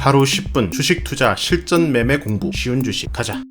하루 10분 주식 투자 실전 매매 공부 쉬운 주식 가자.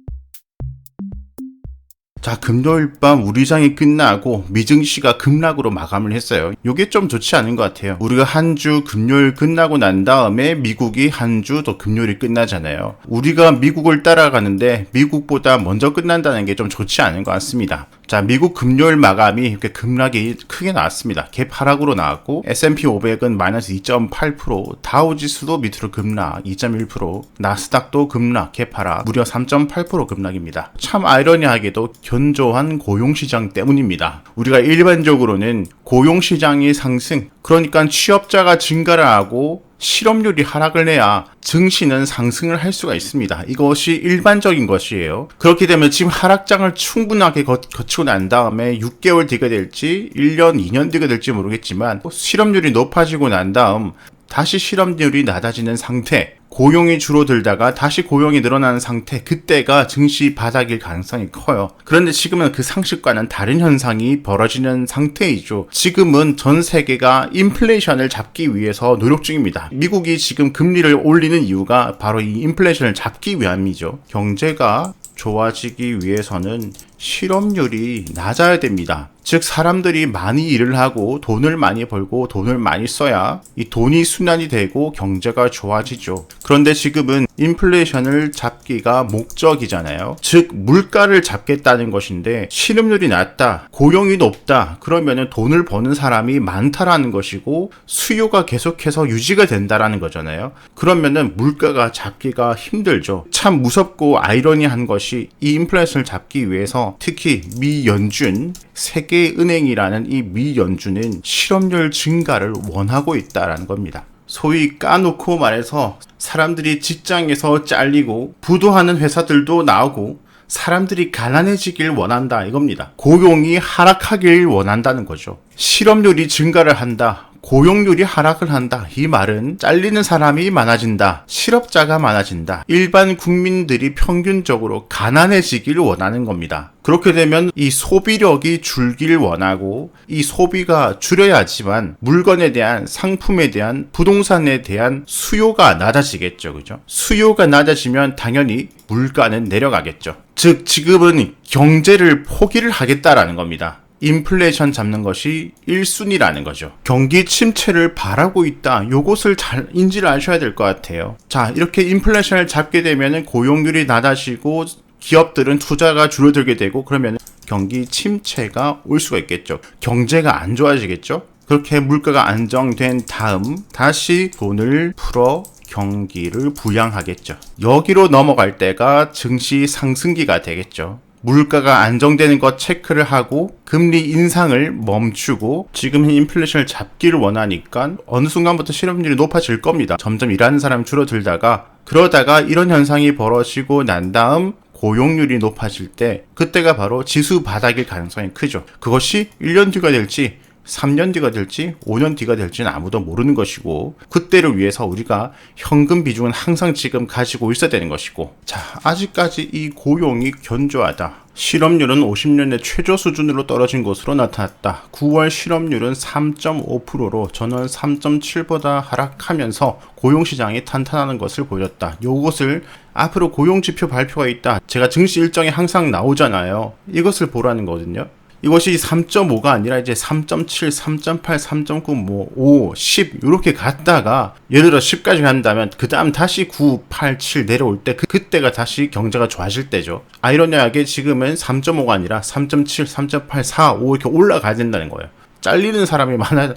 자, 금요일 밤 우리장이 끝나고 미증시가 급락으로 마감을 했어요. 요게 좀 좋지 않은 것 같아요. 우리가 한 주 금요일 끝나고 난 다음에 미국이 한 주 더 금요일이 끝나잖아요. 우리가 미국을 따라가는데 미국보다 먼저 끝난다는 게 좀 좋지 않은 것 같습니다. 자, 미국 금요일 마감이 이렇게 급락이 크게 나왔습니다. 갭 하락으로 나왔고 S&P 500은 마이너스 2.8%, 다우지수도 밑으로 급락 2.1%, 나스닥도 급락, 갭 하락 무려 3.8% 급락입니다. 참 아이러니하게도 견조한 고용시장 때문입니다. 우리가 일반적으로는 고용시장이 상승, 그러니까 취업자가 증가를 하고 실업률이 하락을 내야 증시는 상승을 할 수가 있습니다. 이것이 일반적인 것이에요. 그렇게 되면 지금 하락장을 충분하게 거치고 난 다음에 6개월 뒤가 될지 1년, 2년 뒤가 될지 모르겠지만 실업률이 높아지고 난 다음 다시 실업률이 낮아지는 상태, 고용이 줄어들다가 다시 고용이 늘어나는 상태, 그때가 증시 바닥일 가능성이 커요. 그런데 지금은 그 상식과는 다른 현상이 벌어지는 상태이죠. 지금은 전 세계가 인플레이션을 잡기 위해서 노력 중입니다. 미국이 지금 금리를 올리는 이유가 바로 이 인플레이션을 잡기 위함이죠. 경제가 좋아지기 위해서는 실업률이 낮아야 됩니다. 즉 사람들이 많이 일을 하고 돈을 많이 벌고 돈을 많이 써야 이 돈이 순환이 되고 경제가 좋아지죠. 그런데 지금은 인플레이션을 잡기가 목적이잖아요. 즉 물가를 잡겠다는 것인데 실업률이 낮다, 고용이 높다, 그러면은 돈을 버는 사람이 많다라는 것이고 수요가 계속해서 유지가 된다라는 거잖아요. 그러면은 물가가 잡기가 힘들죠. 참 무섭고 아이러니한 것이 이 인플레이션을 잡기 위해서 특히 미 연준, 세계은행이라는 이 미 연준은 실업률 증가를 원하고 있다라는 겁니다. 소위 까놓고 말해서 사람들이 직장에서 잘리고 부도하는 회사들도 나오고 사람들이 가난해지길 원한다 이겁니다. 고용이 하락하길 원한다는 거죠. 실업률이 증가를 한다, 고용률이 하락을 한다. 이 말은 잘리는 사람이 많아진다, 실업자가 많아진다, 일반 국민들이 평균적으로 가난해지기를 원하는 겁니다. 그렇게 되면 이 소비력이 줄기를 원하고 이 소비가 줄여야지만 물건에 대한, 상품에 대한, 부동산에 대한 수요가 낮아지겠죠. 그죠? 수요가 낮아지면 당연히 물가는 내려가겠죠. 즉 지금은 경제를 포기를 하겠다라는 겁니다. 인플레이션 잡는 것이 1순위라는 거죠. 경기 침체를 바라고 있다. 요것을 잘 인지를 하셔야 될 것 같아요. 자, 이렇게 인플레이션을 잡게 되면 고용률이 낮아지고 기업들은 투자가 줄어들게 되고 그러면 경기 침체가 올 수가 있겠죠. 경제가 안 좋아지겠죠. 그렇게 물가가 안정된 다음 다시 돈을 풀어 경기를 부양하겠죠. 여기로 넘어갈 때가 증시 상승기가 되겠죠. 물가가 안정되는 것 체크를 하고 금리 인상을 멈추고 지금 인플레이션을 잡기를 원하니까 어느 순간부터 실업률이 높아질 겁니다. 점점 일하는 사람이 줄어들다가 그러다가 이런 현상이 벌어지고 난 다음 고용률이 높아질 때 그때가 바로 지수 바닥일 가능성이 크죠. 그것이 1년 뒤가 될지 3년 뒤가 될지 5년 뒤가 될지는 아무도 모르는 것이고 그때를 위해서 우리가 현금 비중은 항상 지금 가지고 있어야 되는 것이고 자, 아직까지 이 고용이 견조하다. 실업률은 50년의 최저 수준으로 떨어진 것으로 나타났다. 9월 실업률은 3.5%로 전월 3.7보다 하락하면서 고용시장이 탄탄하는 것을 보였다. 요것을 앞으로 고용지표 발표가 있다. 제가 증시 일정에 항상 나오잖아요. 이것을 보라는 거거든요. 이것이 3.5가 아니라 이제 3.7, 3.8, 3.9, 뭐 5, 10 이렇게 갔다가 예를 들어 10까지 간다면 그 다음 다시 9, 8, 7 내려올 때 그때가 다시 경제가 좋아질 때죠. 아이러니하게 지금은 3.5가 아니라 3.7, 3.8, 4, 5 이렇게 올라가야 된다는 거예요. 잘리는 사람이 많아.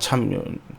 참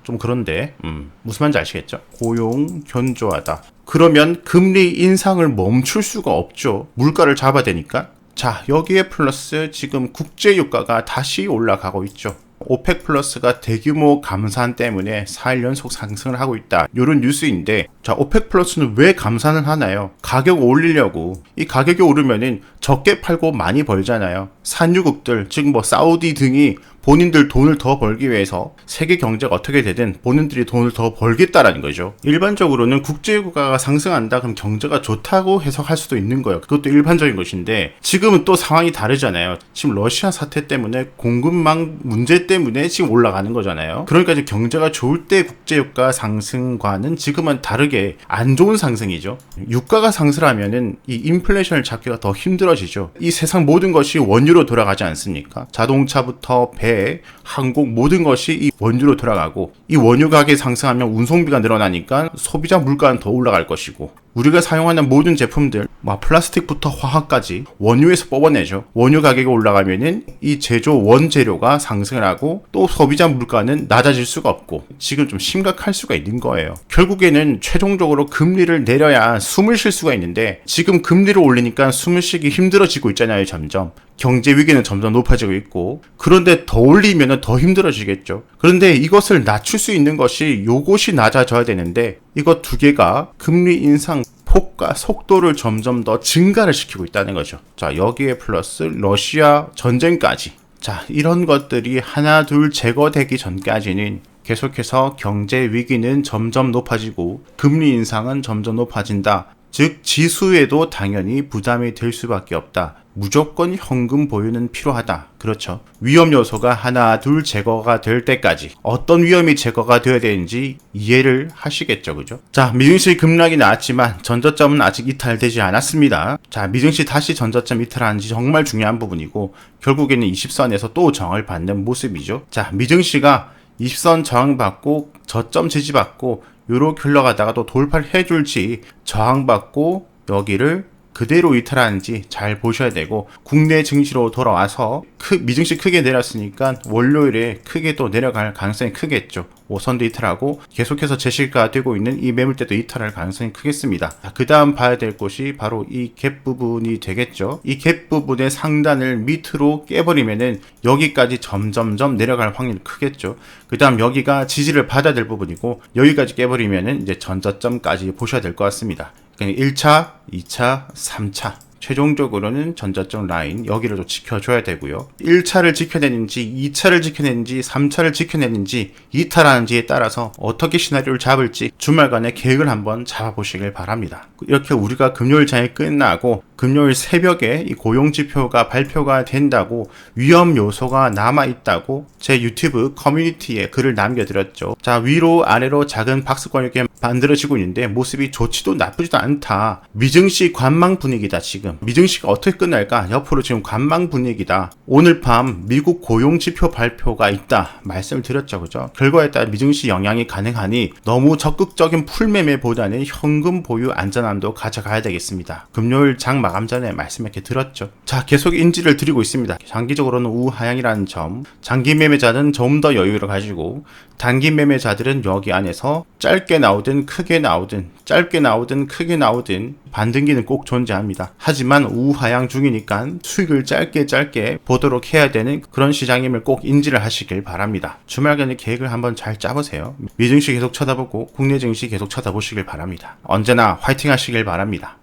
좀 그런데 무슨 말인지 아시겠죠? 고용 견조하다. 그러면 금리 인상을 멈출 수가 없죠. 물가를 잡아야 되니까. 자, 여기에 플러스 지금 국제유가가 다시 올라가고 있죠. 오펙 플러스가 대규모 감산 때문에 4일 연속 상승을 하고 있다. 이런 뉴스인데 자, 오펙 플러스는 왜 감산을 하나요? 가격 올리려고. 이 가격이 오르면은 적게 팔고 많이 벌잖아요. 산유국들, 즉 뭐 사우디 등이 본인들 돈을 더 벌기 위해서 세계 경제가 어떻게 되든 본인들이 돈을 더 벌겠다라는 거죠. 일반적으로는 국제유가가 상승한다 그럼 경제가 좋다고 해석할 수도 있는 거예요. 그것도 일반적인 것인데 지금은 또 상황이 다르잖아요. 지금 러시아 사태 때문에 공급망 문제 때문에 지금 올라가는 거잖아요. 그러니까 이제 경제가 좋을 때 국제유가 상승과는 지금은 다르게 안 좋은 상승이죠. 유가가 상승하면은 이 인플레이션을 잡기가 더 힘들어지죠. 이 세상 모든 것이 원유로 돌아가지 않습니까? 자동차부터 배, 항공 모든 것이 이 원유로 돌아가고 이 원유 가격이 상승하면 운송비가 늘어나니까 소비자 물가는 더 올라갈 것이고 우리가 사용하는 모든 제품들 플라스틱부터 화학까지 원유에서 뽑아내죠. 원유 가격이 올라가면은 이 제조 원재료가 상승을 하고 또 소비자 물가는 낮아질 수가 없고 지금 좀 심각할 수가 있는 거예요. 결국에는 최종적으로 금리를 내려야 숨을 쉴 수가 있는데 지금 금리를 올리니까 숨을 쉬기 힘들어지고 있잖아요. 점점 경제 위기는 점점 높아지고 있고 그런데 더 올리면 더 힘들어지겠죠. 그런데 이것을 낮출 수 있는 것이 요것이 낮아져야 되는데 이거 두 개가 금리 인상 폭과 속도를 점점 더 증가를 시키고 있다는 거죠. 자, 여기에 플러스 러시아 전쟁까지. 자, 이런 것들이 하나 둘 제거되기 전까지는 계속해서 경제 위기는 점점 높아지고 금리 인상은 점점 높아진다. 즉 지수에도 당연히 부담이 될 수밖에 없다. 무조건 현금 보유는 필요하다. 그렇죠. 위험 요소가 하나 둘 제거가 될 때까지 어떤 위험이 제거가 되어야 되는지 이해를 하시겠죠. 그죠? 자, 미증시 급락이 나왔지만 전저점은 아직 이탈되지 않았습니다. 자, 미증시 다시 전저점 이탈하는지 정말 중요한 부분이고 결국에는 20선에서 또 저항을 받는 모습이죠. 자, 미증시가 20선 저항받고 저점 지지받고 요렇게 흘러가다가 또 돌파를 해줄지 저항받고 여기를 그대로 이탈하는지 잘 보셔야 되고 국내 증시로 돌아와서 미증시 크게 내렸으니까 월요일에 크게 또 내려갈 가능성이 크겠죠. 5선도 이탈하고 계속해서 제시가 되고 있는 이 매물대도 이탈할 가능성이 크겠습니다. 그 다음 봐야 될 곳이 바로 이 갭 부분이 되겠죠. 이 갭 부분의 상단을 밑으로 깨버리면은 여기까지 점점점 내려갈 확률이 크겠죠. 그 다음 여기가 지지를 받아야 될 부분이고 여기까지 깨버리면은 이제 전저점까지 보셔야 될 것 같습니다. 1차, 2차, 3차 최종적으로는 전저점 라인 여기를 좀 지켜줘야 되고요. 1차를 지켜내는지 2차를 지켜내는지 3차를 지켜내는지 이탈하는지에 따라서 어떻게 시나리오를 잡을지 주말간의 계획을 한번 잡아보시길 바랍니다. 이렇게 우리가 금요일 장이 끝나고 금요일 새벽에 이 고용지표가 발표가 된다고 위험 요소가 남아있다고 제 유튜브 커뮤니티에 글을 남겨드렸죠. 자, 위로 아래로 작은 박스권 이렇게 만들어지고 있는데 모습이 좋지도 나쁘지도 않다. 미증시 관망 분위기다. 지금 미증시가 어떻게 끝날까? 옆으로 지금 관망 분위기다. 오늘 밤 미국 고용지표 발표가 있다 말씀을 드렸죠. 그죠? 결과에 따라 미증시 영향이 가능하니 너무 적극적인 풀매매보다는 현금 보유 안전함도 가져가야 되겠습니다. 금요일 장 마감 전에 말씀 이렇게 드렸죠. 자, 계속 인지를 드리고 있습니다. 장기적으로는 우하향이라는 점, 장기 매매자는 좀 더 여유를 가지고 단기 매매자들은 여기 안에서 짧게 나오든 크게 나오든 짧게 나오든 크게 나오든 반등기는 꼭 존재합니다. 하지만 우하향 중이니까 수익을 짧게 보도록 해야 되는 그런 시장임을 꼭 인지를 하시길 바랍니다. 주말간의 계획을 한번 잘 짜보세요. 미증시 계속 쳐다보고 국내 증시 계속 쳐다보시길 바랍니다. 언제나 화이팅 하시길 바랍니다.